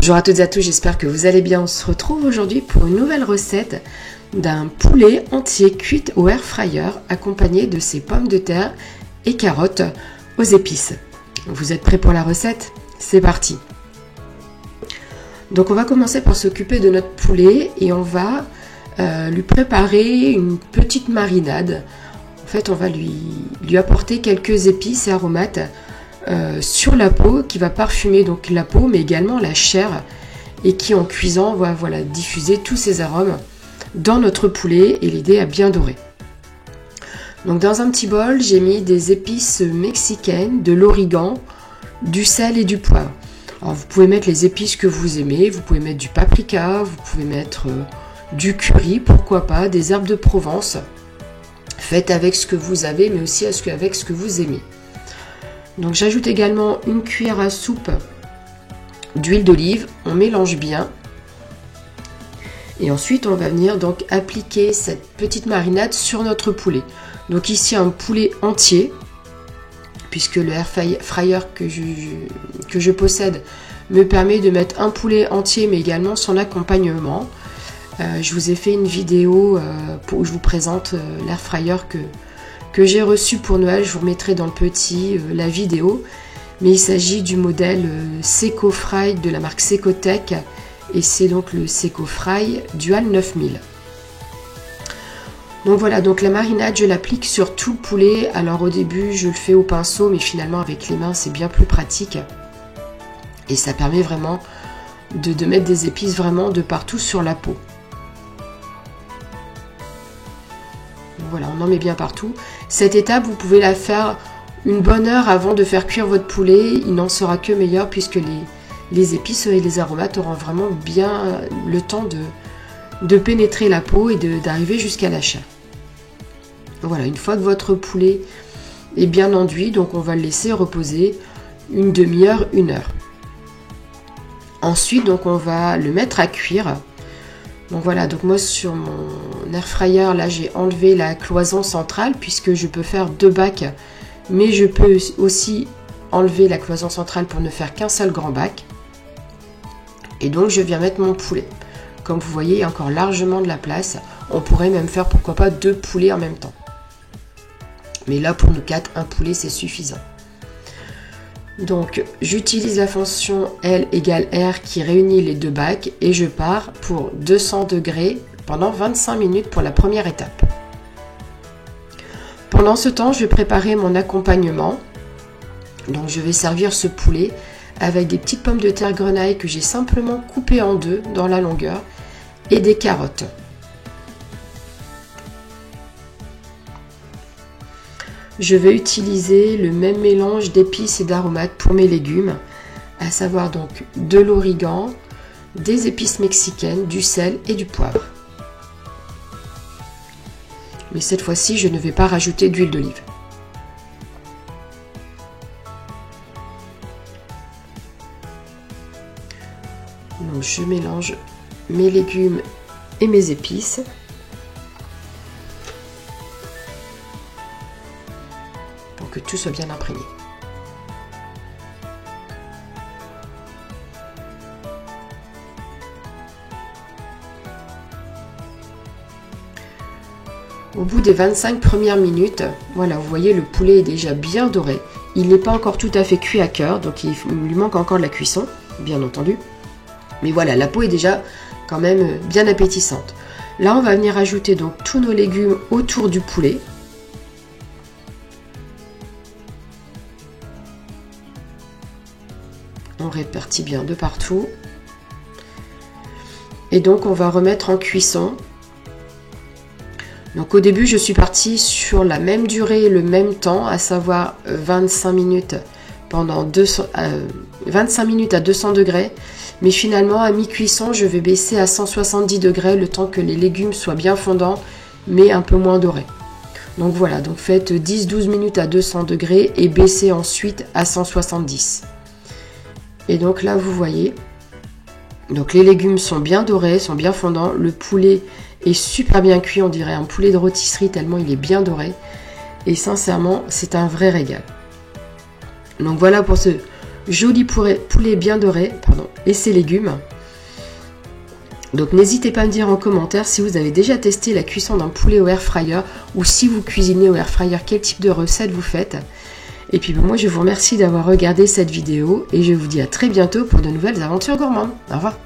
Bonjour à toutes et à tous, j'espère que vous allez bien. On se retrouve aujourd'hui pour une nouvelle recette d'un poulet entier cuit au air fryer accompagné de ses pommes de terre et carottes aux épices. Vous êtes prêts pour la recette? C'est parti. Donc on va commencer par s'occuper de notre poulet et on va lui préparer une petite marinade. En fait, on va lui apporter quelques épices et aromates sur la peau qui va parfumer donc la peau mais également la chair et qui en cuisant va diffuser tous ces arômes dans notre poulet et l'aider à bien dorer. Donc dans un petit bol, j'ai mis des épices mexicaines, de l'origan, du sel et du poivre. Alors vous pouvez mettre les épices que vous aimez, vous pouvez mettre du paprika, vous pouvez mettre du curry, pourquoi pas, des herbes de Provence. Faites avec ce que vous avez mais aussi avec ce que vous aimez. Donc j'ajoute également une cuillère à soupe d'huile d'olive, on mélange bien. Et ensuite on va venir donc appliquer cette petite marinade sur notre poulet. Donc ici un poulet entier, puisque le air fryer que je possède me permet de mettre un poulet entier mais également son accompagnement. Je vous ai fait une vidéo où je vous présente l'air fryer que j'ai reçu pour Noël, je vous remettrai dans le petit la vidéo, mais il s'agit du modèle SecoFry de la marque Secotech et c'est donc le SecoFry Dual 9000. Donc voilà, donc la marinade je l'applique sur tout le poulet. Alors au début je le fais au pinceau mais finalement avec les mains c'est bien plus pratique et ça permet vraiment de mettre des épices vraiment de partout sur la peau. Voilà, on en met bien partout. Cette étape, vous pouvez la faire une bonne heure avant de faire cuire votre poulet. Il n'en sera que meilleur puisque les épices et les aromates auront vraiment bien le temps de pénétrer la peau et d'arriver jusqu'à la chair. Voilà, une fois que votre poulet est bien enduit, donc on va le laisser reposer une demi-heure, une heure. Ensuite, donc on va le mettre à cuire. Donc voilà, donc moi sur mon air fryer, là j'ai enlevé la cloison centrale puisque je peux faire 2 bacs, mais je peux aussi enlever la cloison centrale pour ne faire qu'un seul grand bac. Et donc je viens mettre mon poulet. Comme vous voyez, il y a encore largement de la place. On pourrait même faire pourquoi pas 2 poulets en même temps. Mais là pour nous 4, un poulet c'est suffisant. Donc j'utilise la fonction L égale R qui réunit les 2 bacs et je pars pour 200 degrés pendant 25 minutes pour la première étape. Pendant ce temps, je vais préparer mon accompagnement. Donc je vais servir ce poulet avec des petites pommes de terre grenaille que j'ai simplement coupées en 2 dans la longueur et des carottes. Je vais utiliser le même mélange d'épices et d'aromates pour mes légumes, à savoir donc de l'origan, des épices mexicaines, du sel et du poivre. Mais cette fois-ci, je ne vais pas rajouter d'huile d'olive. Donc je mélange mes légumes et mes épices. Que tout soit bien imprégné. Au bout des 25 premières minutes, voilà, vous voyez le poulet est déjà bien doré. Il n'est pas encore tout à fait cuit à cœur, donc il lui manque encore de la cuisson, bien entendu. Mais voilà, la peau est déjà quand même bien appétissante. Là, on va venir ajouter donc tous nos légumes autour du poulet. On répartit bien de partout. Et donc on va remettre en cuisson. Donc au début je suis partie sur la même durée et le même temps, à savoir 25 minutes pendant 25 minutes à 200 degrés. Mais finalement à mi-cuisson je vais baisser à 170 degrés le temps que les légumes soient bien fondants mais un peu moins dorés. Donc voilà, donc faites 10-12 minutes à 200 degrés et baissez ensuite à 170. Et donc là vous voyez, donc les légumes sont bien dorés, sont bien fondants, le poulet est super bien cuit, on dirait un poulet de rôtisserie tellement il est bien doré et sincèrement c'est un vrai régal. Donc voilà pour ce joli poulet bien doré, et ses légumes. Donc n'hésitez pas à me dire en commentaire si vous avez déjà testé la cuisson d'un poulet au air fryer ou si vous cuisinez au air fryer, quel type de recette vous faites. Et puis moi je vous remercie d'avoir regardé cette vidéo et je vous dis à très bientôt pour de nouvelles aventures gourmandes. Au revoir.